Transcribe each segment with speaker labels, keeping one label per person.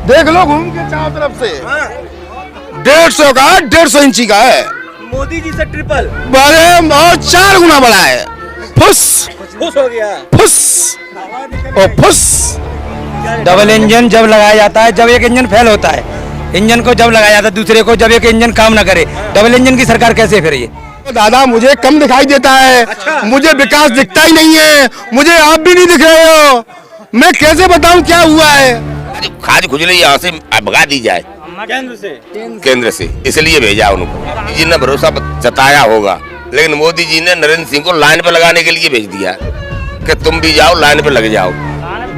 Speaker 1: देख लो घूम के चारों तरफ से। 150 का 150 इंची का है।
Speaker 2: मोदी जी से ट्रिपल।
Speaker 1: बड़े बहुत 4 गुना बड़ा है। फुस
Speaker 2: खुश हो गया।
Speaker 1: फुस और फुस।
Speaker 3: डबल इंजन जब लगाया जाता है, जब एक इंजन फेल होता है, इंजन को जब लगाया जाता है दूसरे को, जब एक इंजन काम ना करे, डबल इंजन की सरकार कैसे फिर ये?
Speaker 1: दादा मुझे कम दिखाई देता है।
Speaker 2: अच्छा।
Speaker 1: मुझे विकास दिखता ही नहीं है। मुझे आप भी नहीं दिख रहे हो। मैं कैसे बताऊं क्या हुआ है।
Speaker 4: खाद खुजली यहाँ से भगा दी जाए केंद्र से, इसलिए भेजा उनको। जी ने भरोसा जताया होगा, लेकिन मोदी जी ने नरेंद्र सिंह को लाइन पे लगाने के लिए भेज दिया कि तुम भी जाओ लाइन पे लग जाओ।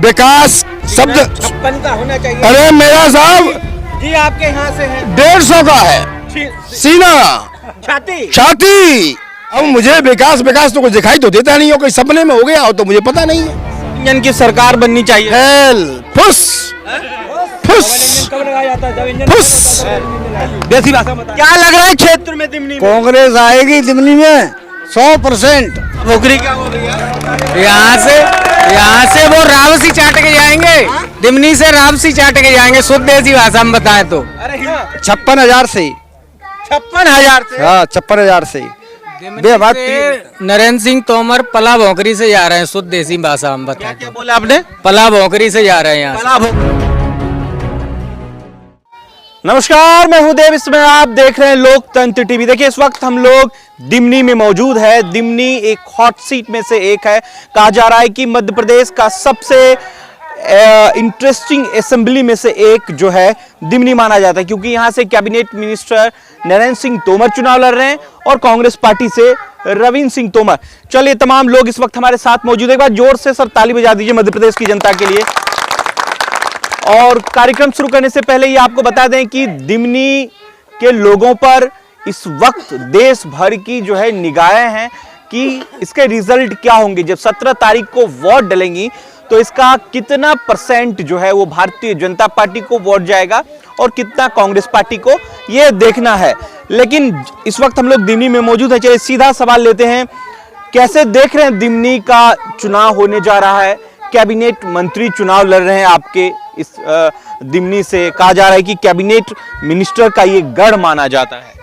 Speaker 1: विकास शब्द
Speaker 2: 56 का होना चाहिए।
Speaker 1: अरे मेरा साहब
Speaker 2: जी आपके यहाँ से है
Speaker 1: 150 का है। सीना छाती। अब मुझे विकास तो कुछ दिखाई तो देता नहीं हो, कोई सपने में हो गया हो तो मुझे पता नहीं है।
Speaker 2: इंजन की सरकार बननी चाहिए।
Speaker 1: हेल फुस फुस
Speaker 2: कब लगाया जाता है? जब इंजन
Speaker 1: फुस।
Speaker 2: देसी भाषा में क्या लग रहा है क्षेत्र में दिमनी में?
Speaker 3: कांग्रेस आएगी दिमनी में 100%।
Speaker 2: नौकरी क्या हो गया?
Speaker 3: यहाँ से वो रावसी चाट के जाएंगे, दिमनी से रावसी चाट के जाएंगे, शुद्ध देसी भाषा में बताए तो।
Speaker 2: अरे
Speaker 3: 56,000 से।
Speaker 2: 56,000 से।
Speaker 3: हाँ 56,000 से। नरेंद्र सिंह तोमर पला भोंकरी से जा रहे हैं, शुद्ध देसी भाषा में बताए।
Speaker 2: क्या बोला आपने?
Speaker 3: पला भोंकरी से जा रहे हैं यहाँ।
Speaker 2: नमस्कार, मैं हूं देव, इसमें आप देख रहे हैं लोकतंत्र टीवी। देखिए इस वक्त हम लोग दिमनी में मौजूद है। दिमनी एक हॉट सीट में से एक है। कहा जा रहा है कि मध्य प्रदेश का सबसे इंटरेस्टिंग असेंबली में से एक जो है दिमनी माना जाता है, क्योंकि यहां से कैबिनेट मिनिस्टर नरेंद्र सिंह तोमर चुनाव लड़ रहे हैं और कांग्रेस पार्टी से रविंद्र सिंह तोमर। चलिए तमाम लोग इस वक्त हमारे साथ मौजूद है। एक बार जोर से सब ताली बजा दीजिए मध्य प्रदेश की जनता के लिए। और कार्यक्रम शुरू करने से पहले ये आपको बता दें कि दिमनी के लोगों पर इस वक्त देश भर की जो है निगाहें हैं कि इसके रिजल्ट क्या होंगे। जब 17 तारीख को वोट डलेंगी तो इसका कितना % जो है वो भारतीय जनता पार्टी को वोट जाएगा और कितना कांग्रेस पार्टी को, ये देखना है। लेकिन इस वक्त हम लोग दिमनी में मौजूद है। चलिए सीधा सवाल लेते हैं, कैसे देख रहे हैं दिमनी का चुनाव होने जा रहा है? कैबिनेट मंत्री चुनाव लड़ रहे हैं आपके इस दिमनी से। कहा जा रहा है कि कैबिनेट मिनिस्टर का ये गढ़ माना जाता है।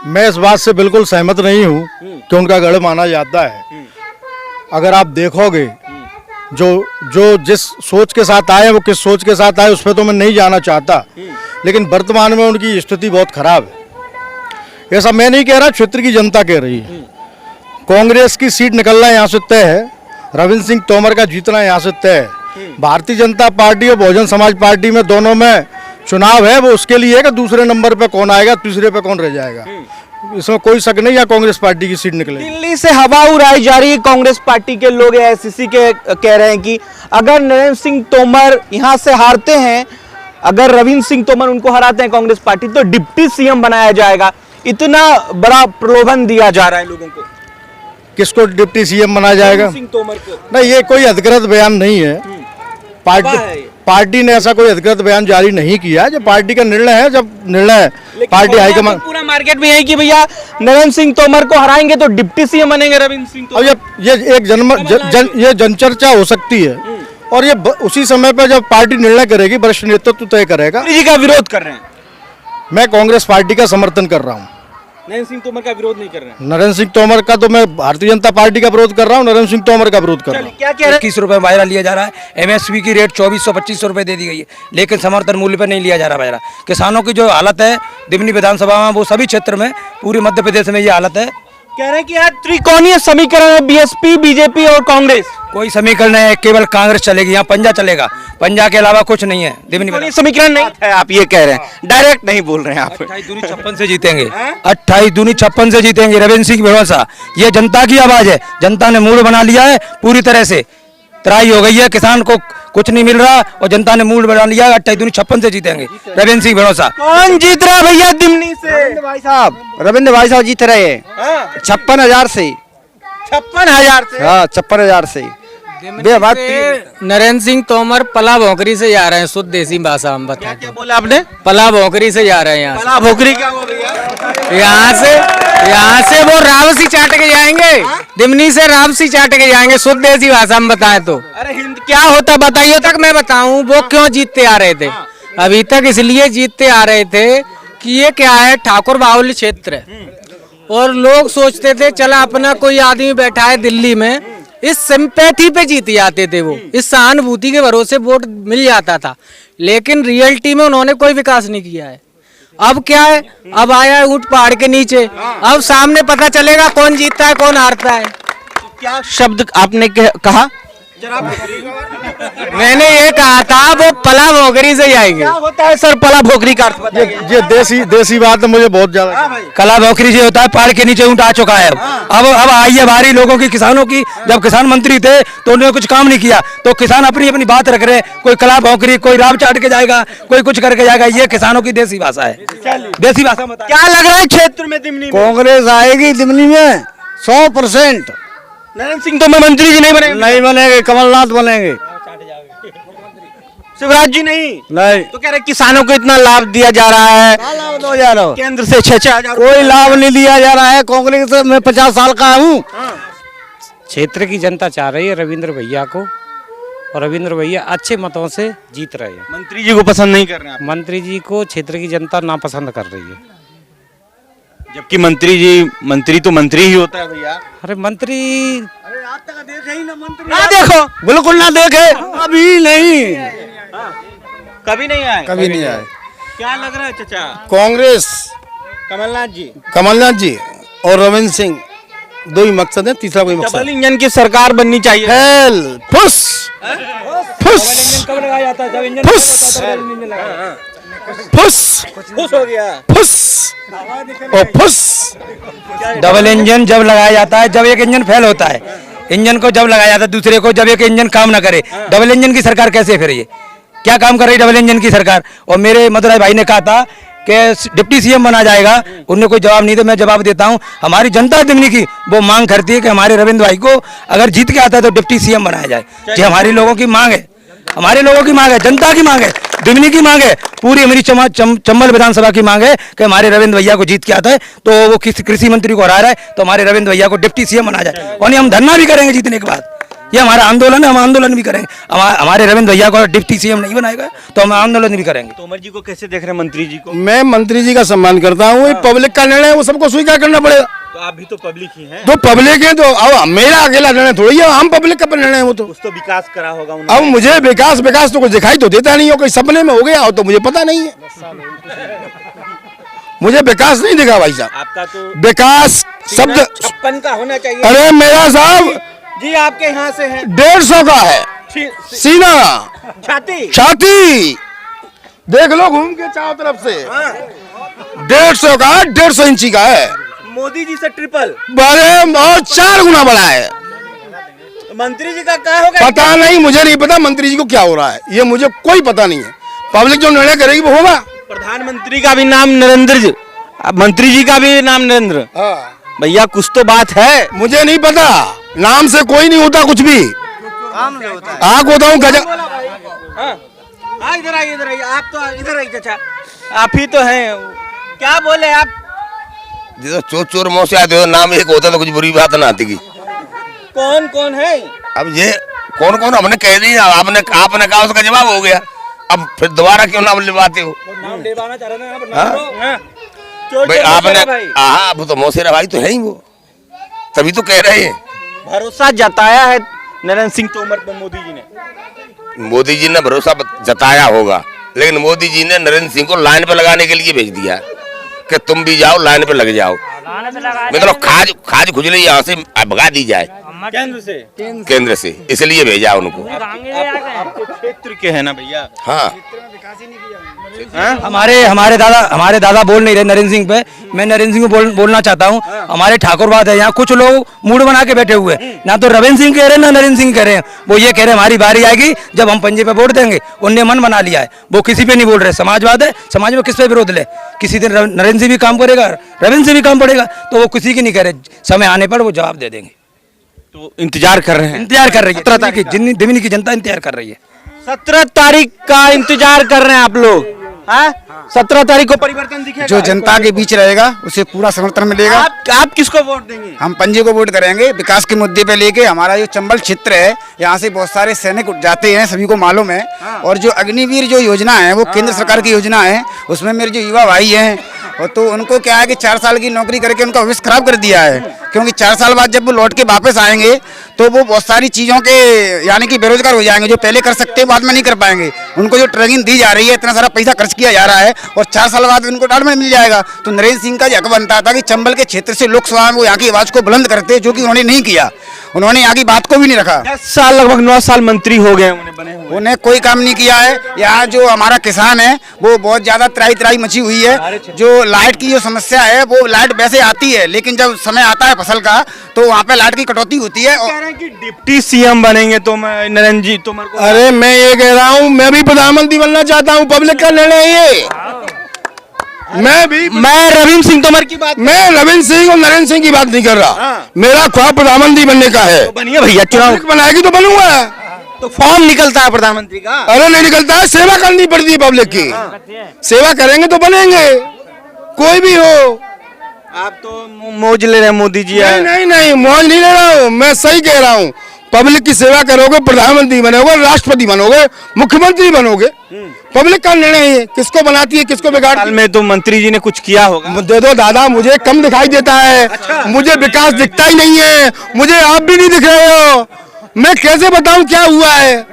Speaker 5: मैं इस बात से बिल्कुल सहमत नहीं हूं कि उनका गढ़ माना जाता है। अगर आप देखोगे जो जिस सोच के साथ आए, वो किस सोच के साथ आए उस पर तो मैं नहीं जाना चाहता, लेकिन वर्तमान में उनकी स्थिति बहुत खराब है। ऐसा मैं नहीं कह रहा, क्षेत्र की जनता कह रही है। कांग्रेस की सीट निकलना यहाँ से तय है, रविंद्र सिंह तोमर का जीतना यहाँ से तय है। भारतीय जनता पार्टी और बहुजन समाज पार्टी में दोनों में चुनाव है, वो उसके लिए है कि दूसरे नंबर पे कौन आएगा, तीसरे पे कौन रह जाएगा। इसमें कोई शक नहीं है, कांग्रेस पार्टी की सीट निकलेगी।
Speaker 2: दिल्ली से हवा उड़ाई जा रही है। कांग्रेस पार्टी के लोग एआईसीसी के कह रहे हैं कि अगर नरेंद्र सिंह तोमर यहाँ से हारते हैं, अगर रविंद्र सिंह तोमर उनको हराते हैं कांग्रेस पार्टी, तो डिप्टी सीएम बनाया जाएगा। इतना बड़ा प्रलोभन दिया जा रहा है लोगों को।
Speaker 5: किसको डिप्टी सीएम बनाया जाएगा?
Speaker 2: सिंह तोमर को।
Speaker 5: नहीं, ये कोई अधिकृत बयान नहीं है। पार्टी ने ऐसा कोई अधिकृत बयान जारी नहीं किया। जो पार्टी का निर्णय है, जब निर्णय पार्टी हाईकमान,
Speaker 2: पूरा मार्केट में है कि भैया नरेंद्र सिंह तोमर को हराएंगे तो डिप्टी सीएम बनेंगे रविंद्र सिंह तोमर।
Speaker 5: अब ये एक ये जनचर्चा हो सकती है, और ये उसी समय पर जब पार्टी निर्णय करेगी, वरिष्ठ नेतृत्व तय करेगा।
Speaker 2: जी का विरोध कर रहे हैं।
Speaker 5: मैं कांग्रेस पार्टी का समर्थन कर रहा हूँ,
Speaker 2: नरेंद्र सिंह तोमर का विरोध नहीं कर रहे हैं।
Speaker 5: नरेंद्र सिंह तोमर का तो मैं भारतीय जनता पार्टी का विरोध कर रहा हूँ, नरेंद्र सिंह तोमर का विरोध कर रहा हूँ।
Speaker 2: क्या कह रहे हैं?
Speaker 3: 21 रुपए बाजरा लिया जा रहा है। एमएसपी की रेट 2400-2500 रुपए दे दी गई है, लेकिन समर्थन मूल्य पर नहीं लिया जा रहा बाजरा। किसानों की जो हालत है दिमनी विधानसभा में, वो सभी क्षेत्र में, पूरे मध्य प्रदेश में ये हालत है।
Speaker 2: कह रहे हैं कि यार त्रिकोणीय समीकरण है, बीएसपी, बीजेपी और कांग्रेस।
Speaker 3: कोई समीकरण है, केवल कांग्रेस चलेगी यहाँ, पंजा चलेगा, पंजा के अलावा कुछ नहीं है दिमनी में।
Speaker 2: समीकरण नहीं है, आप ये कह रहे हैं, डायरेक्ट नहीं बोल रहे हैं आप।
Speaker 3: 28 दूनी 56 से जीतेंगे, 28 दूनी 56 से जीतेंगे, रविंद्र सिंह भरोसा। ये जनता की आवाज है, जनता ने मूड बना लिया है, पूरी तरह से तराई हो गई है, किसान को कुछ नहीं मिल रहा और जनता ने मूड बना लिया है। 28 दूनी 56 से जीतेंगे, रविंद्र सिंह भरोसा।
Speaker 2: कौन जीत रहा भैया दिमनी से?
Speaker 3: रविंद्र भाई साहब जीत रहे हैं 56,000 से।
Speaker 2: 56,000 से?
Speaker 3: हाँ 56,000 से। नरेंद्र सिंह तोमर पला भोंकरी से जा रहे हैं, शुद्ध देसी भाषा में बताए।
Speaker 2: क्या बोला आपने?
Speaker 3: पला भोंकरी से जा रहे हैं यहाँ।
Speaker 2: पला भोकरी क्या हो भैया?
Speaker 3: यहाँ से वो रावसी चाट के जाएंगे, दिमनी से रावसी चाट के जाएंगे, शुद्ध देसी भाषा में बताए तो।
Speaker 2: अरे हिंद क्या होता बताइए
Speaker 6: तक मैं बताऊं वो क्यों जीतते आ रहे थे। अभी तक इसलिए जीतते आ रहे थे कि ये क्या है, ठाकुर बाहुल्य क्षेत्र है और लोग सोचते थे चला अपना कोई आदमी बैठा है दिल्ली में, इस सिंपैथी पे जीत जाते थे वो, इस सहानुभूति के भरोसे वोट मिल जाता था। लेकिन रियलिटी में उन्होंने कोई विकास नहीं किया है। अब क्या है, अब आया है ऊंट पहाड़ के नीचे, अब सामने पता चलेगा कौन जीतता है कौन हारता है।
Speaker 2: क्या शब्द आपने कहा?
Speaker 6: मैंने ये कहा था वो पला भोगरी से ही आएंगे।
Speaker 2: क्या होता है सर पला भोगरी का अर्थ बताइए।
Speaker 5: ये देसी बात है, मुझे बहुत ज्यादा
Speaker 3: कला भोकरी से होता है, पहाड़ के नीचे ऊंट आ चुका है। अब आई है बारी लोगों की, किसानों की। जब किसान मंत्री थे तो उन्होंने कुछ काम नहीं किया, तो किसान अपनी अपनी बात रख रहे हैं। कोई कला भोकरी, कोई राब चाट के जाएगा, कोई कुछ करके जाएगा। ये किसानों की देसी भाषा है, देसी भाषा में।
Speaker 2: क्या लग रहा है क्षेत्र में दिमनी में?
Speaker 7: कांग्रेस आएगी दिमनी में 100%।
Speaker 2: नरेंद्र सिंह तोमर मंत्री जी नहीं बनेंगे?
Speaker 7: नहीं बनेंगे, कमलनाथ बनेंगे।
Speaker 2: शिवराज जी नहीं?
Speaker 7: नहीं,
Speaker 2: तो कह रहे किसानों को इतना लाभ दिया जा रहा है,
Speaker 7: लाभ दो जा रहा हो।
Speaker 2: केंद्र से 6,000
Speaker 7: कोई लाभ नहीं दिया जा रहा है। कांग्रेस में 50 साल का हूँ।
Speaker 6: क्षेत्र की जनता चाह रही है रविंद्र भैया को, और रविंद्र भैया अच्छे मतों से जीत रहे हैं।
Speaker 2: मंत्री जी को पसंद नहीं कर रहे हैं आप?
Speaker 6: मंत्री जी को क्षेत्र की जनता नापसंद कर रही है।
Speaker 2: जबकि मंत्री तो मंत्री ही होता है भैया।
Speaker 6: अरे मंत्री
Speaker 2: ना देखो,
Speaker 7: बिल्कुल ना देखे, अभी नहीं,
Speaker 2: कभी नहीं आए।
Speaker 1: कभी नहीं आए।
Speaker 2: क्या लग रहा है चाचा?
Speaker 1: कांग्रेस,
Speaker 2: कमलनाथ जी
Speaker 1: और रविंद्र सिंह, दो ही मकसद है, तीसरा कोई मकसद
Speaker 2: डबल इंजन की सरकार बननी चाहिए।
Speaker 1: हेल फुस फुस फुस फुस
Speaker 2: खुश हो गया।
Speaker 1: फुस और फुस।
Speaker 3: डबल इंजन जब लगाया जाता है, जब एक इंजन फेल होता है, इंजन को जब लगाया जाता है दूसरे को, जब एक इंजन काम ना करे। डबल इंजन की सरकार कैसे फिर ये क्या काम कर रही है डबल इंजन की सरकार? और मेरे मदुराई भाई ने कहा था कि डिप्टी सीएम बना जाएगा, उन्हें कोई जवाब नहीं, तो मैं जवाब देता हूं। हमारी जनता दिमनी की वो मांग करती है कि हमारे रविंद्र भाई को अगर जीत के आता है तो डिप्टी सीएम बनाया जाए। ये हमारी लोगों की मांग है, हमारे लोगों की मांग है, जनता की मांग है, दिमनी की मांग है, पूरी हमारी चंबल विधानसभा की मांग है कि हमारे रविंद्र भैया को जीत के आता है तो वो कृषि मंत्री को हरा रहा है तो हमारे रविंद्र भैया को डिप्टी सीएम बनाया जाए। और हम धरना भी करेंगे जीतने के बाद, ये हमारा आंदोलन है, हम आंदोलन भी करेंगे। हमारे रविंद्र भैया को डिप्टी सीएम नहीं बनाएगा तो हम आंदोलन भी करेंगे।
Speaker 2: तोमर जी को कैसे देख रहे हैं मंत्री जी को?
Speaker 1: मैं मंत्री जी का सम्मान करता हूँ, ये पब्लिक का निर्णय है, वो सबको स्वीकार करना पड़ेगा।
Speaker 2: तो आप भी तो पब्लिक ही हैं।
Speaker 1: जो पब्लिक है तो अब मेरा अकेला निर्णय थोड़ी है, हम पब्लिक का निर्णय है वो तो।
Speaker 2: कुछ तो विकास करा होगा उन्होंने।
Speaker 1: अब मुझे विकास तो कुछ दिखाई तो देता नहीं हो, कोई सपने में हो गया हो तो मुझे पता नहीं है। मुझे विकास नहीं दिखा भाई साहब।
Speaker 2: आपका तो
Speaker 1: विकास शब्द
Speaker 2: 56 का होना चाहिए।
Speaker 1: अरे मेरा साहब
Speaker 2: जी आपके यहाँ से है
Speaker 1: 150 का है सीना, छाती देख लो घूम के चारों तरफ से। 150 का, 150 इंची का है।
Speaker 2: मोदी जी से ट्रिपल,
Speaker 1: बड़े और 4 गुना बड़ा है।
Speaker 2: मंत्री जी का क्या होगा
Speaker 1: पता नहीं, मुझे नहीं पता मंत्री जी को क्या हो रहा है, ये मुझे कोई पता नहीं है। पब्लिक जो निर्णय करेगी वो होगा।
Speaker 2: प्रधानमंत्री का भी नाम नरेंद्र जी, मंत्री जी का भी नाम नरेंद्र। भैया कुछ तो बात है।
Speaker 1: मुझे नहीं पता, नाम से कोई नहीं होता कुछ भी। आग होता हूँ गजब।
Speaker 2: इधर आइए, इधर आइए, आप तो इधर आइए चाचा, आप ही तो हैं। क्या बोले आप?
Speaker 4: चोर चोर मुंह से आते हो, नाम एक होता तो कुछ बुरी बात ना आती की।
Speaker 2: कौन कौन है?
Speaker 4: अब ये कौन कौन हमने कह दिया, आपने कहा, उसका जवाब हो गया। अब फिर दोबारा क्यों नाम लिवाते हो?
Speaker 2: नाम लेवाना चाह रहे हैं
Speaker 4: भाई आपने, हाँ वो तो मौसेरा भाई तो है ही वो, तभी तो कह रहे हैं।
Speaker 2: भरोसा जताया है नरेंद्र सिंह तोमर पर मोदी जी ने।
Speaker 4: मोदी जी ने भरोसा जताया होगा, लेकिन मोदी जी ने नरेंद्र सिंह को लाइन पे लगाने के लिए भेज दिया कि तुम भी जाओ लाइन पे लग जाओ, मतलब खाज खुजली यहाँ से भगा दी जाए केंद्र से, इसलिए भेजा उनको।
Speaker 2: आपके क्षेत्र के है ना भैया?
Speaker 4: हाँ
Speaker 3: हमारे दादा बोल नहीं रहे नरेंद्र सिंह पे, मैं नरेंद्र सिंह को बोलना चाहता हूँ। हमारे ठाकुर बात है, यहाँ कुछ लोग मूड बना के बैठे हुए, ना तो रविंद्र सिंह कह रहे हैं ना नरेंद्र सिंह कह रहे हैं। वो ये कह रहे हैं हमारी बारी आएगी जब हम पंजे पे वोट देंगे। उनने मन बना लिया है, वो किसी पे नहीं बोल रहे। समाजवाद है, समाज में किस पे विरोध ले? किसी दिन नरेंद्र सिंह भी काम करेगा, रविंद्र सिंह भी काम पड़ेगा, तो वो किसी की नहीं कह रहे। समय आने पर वो जवाब दे देंगे।
Speaker 2: तो इंतजार कर रहे हैं,
Speaker 3: इंतजार कर रही है, दिमनी की जनता इंतजार कर रही है।
Speaker 2: 17 तारीख का इंतजार कर रहे हैं आप लोग। 17 तारीख को परिवर्तन दिखेगा।
Speaker 8: जो जनता के बीच रहेगा उसे पूरा समर्थन मिलेगा।
Speaker 2: आप किसको वोट देंगे?
Speaker 8: हम पंजे को वोट करेंगे, विकास के मुद्दे पे लेके। हमारा जो चंबल क्षेत्र है, यहाँ से बहुत सारे सैनिक जाते हैं, सभी को मालूम है। और जो अग्निवीर जो योजना है वो केंद्र सरकार की योजना है, उसमें मेरे जो युवा भाई हैं, और तो उनको क्या है कि 4 साल की नौकरी करके उनका भविष्य खराब कर दिया है। क्योंकि 4 साल बाद जब वो लौट के वापस आएंगे तो वो बहुत सारी चीज़ों के यानी कि बेरोजगार हो जाएंगे। जो पहले कर सकते हैं बाद में नहीं कर पाएंगे। उनको जो ट्रेनिंग दी जा रही है, इतना सारा पैसा खर्च किया जा रहा है, और 4 साल बाद उनको रिटायरमेंट मिल जाएगा। तो नरेंद्र सिंह का हक बनता था कि चंबल के क्षेत्र से लोकसभा में वो यहाँ की आवाज़ को बुलंद करते, जो कि उन्होंने नहीं किया। उन्होंने यहाँ की बात को भी नहीं रखा।
Speaker 2: 10 साल लगभग 9 साल मंत्री हो गए उन्हें बने हुए।
Speaker 8: उन्हें कोई काम नहीं किया है। यहाँ जो हमारा किसान है वो बहुत ज्यादा त्राही मची हुई है। जो लाइट की जो समस्या है, वो लाइट वैसे आती है, लेकिन जब समय आता है फसल का तो वहाँ पे लाइट की कटौती होती है।
Speaker 2: कह रहे हैं कि डिप्टी सीएम बनेंगे नरेंद्र जी तोमर को।
Speaker 1: अरे मैं ये कह रहा हूँ, मैं भी प्रधानमंत्री बनना चाहता हूँ। पब्लिक का निर्णय ये।
Speaker 2: मैं रविंद्र सिंह तोमर की बात,
Speaker 1: मैं रविंद्र सिंह और नरेंद्र सिंह की बात नहीं कर रहा। मेरा ख्वाब प्रधानमंत्री बनने का है।
Speaker 2: तो बनिए भैया, चुनाव
Speaker 1: बनाएगी तो बनूंगा।
Speaker 2: तो फॉर्म निकलता है प्रधानमंत्री का।
Speaker 1: अरे नहीं निकलता है, सेवा करनी पड़ती है पब्लिक की। सेवा करेंगे तो बनेंगे, कोई भी हो।
Speaker 2: आप तो मौज ले रहे हैं मोदी जी।
Speaker 1: नहीं मौज नहीं ले रहा हूँ, मैं सही कह रहा हूँ। पब्लिक की सेवा करोगे, प्रधानमंत्री बनोगे, राष्ट्रपति बनोगे, मुख्यमंत्री बनोगे। पब्लिक का निर्णय है किसको बनाती है, किसको बिगाड़ती है।
Speaker 2: में तो मंत्री जी ने कुछ किया होगा।
Speaker 1: दे दो दादा, मुझे कम दिखाई देता है। अच्छा। मुझे विकास दिखता ही नहीं है। मुझे आप भी नहीं दिख रहे हो। मैं कैसे बताऊं क्या हुआ है?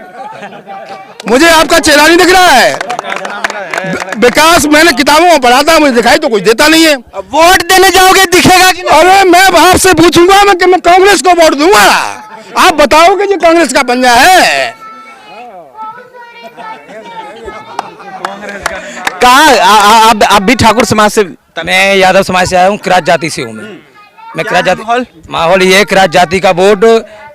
Speaker 1: मुझे आपका चेहरा नहीं दिख रहा है। विकास मैंने किताबों में पढ़ा था, मुझे दिखाई तो कुछ देता नहीं है।
Speaker 2: वोट देने जाओगे दिखेगा कि नहीं?
Speaker 1: अरे मैं आपसे पूछूंगा मैं कांग्रेस को वोट दूंगा। आप बताओगे जो कांग्रेस का पंजा है।
Speaker 2: कहा आप भी ठाकुर समाज से?
Speaker 3: मैं यादव समाज से आया हूँ, किरात जाति से हूँ मैं किरात जाति। माहौल ये किरात जाति का वोट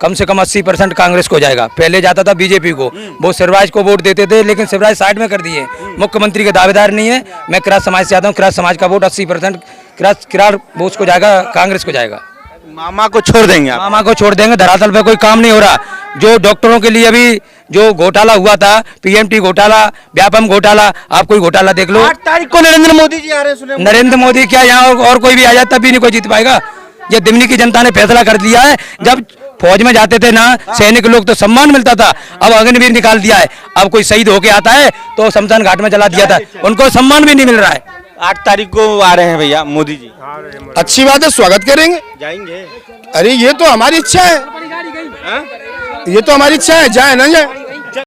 Speaker 3: कम से कम 80% कांग्रेस को जाएगा। पहले जाता था बीजेपी को। वो शिवराज को वोट देते थे, लेकिन शिवराज साइड में कर दिए, मुख्यमंत्री के दावेदार नहीं है। मैं किरात समाज से आता हूँ। किरात समाज का वोट 80% किरात वोट को जाएगा, कांग्रेस को जाएगा।
Speaker 2: मामा को छोड़ देंगे आप?
Speaker 3: मामा को छोड़ देंगे। धरातल पे कोई काम नहीं हो रहा। जो डॉक्टरों के लिए अभी जो घोटाला हुआ था, पीएमटी घोटाला, व्यापम घोटाला, आप कोई घोटाला देख लो।
Speaker 2: 8 तारीख को नरेंद्र मोदी जी आ रहे हैं, सुने?
Speaker 3: नरेंद्र मोदी क्या, यहाँ और कोई भी आ जाता भी नहीं कोई जीत पाएगा। ये दिमनी की जनता ने फैसला कर दिया है। जब फौज में जाते थे ना सैनिक लोग तो सम्मान मिलता था, अब अग्निवीर निकाल दिया है। अब कोई शहीद होके आता है तो शमशान घाट में चला दिया था, उनको सम्मान भी नहीं मिल रहा है।
Speaker 2: 8 तारीख को आ रहे हैं भैया मोदी जी।
Speaker 1: अच्छी बात है, स्वागत करेंगे,
Speaker 2: जाएंगे।
Speaker 1: अरे ये तो हमारी इच्छा है, ये तो हमारी इच्छा है, जाए ना जाए।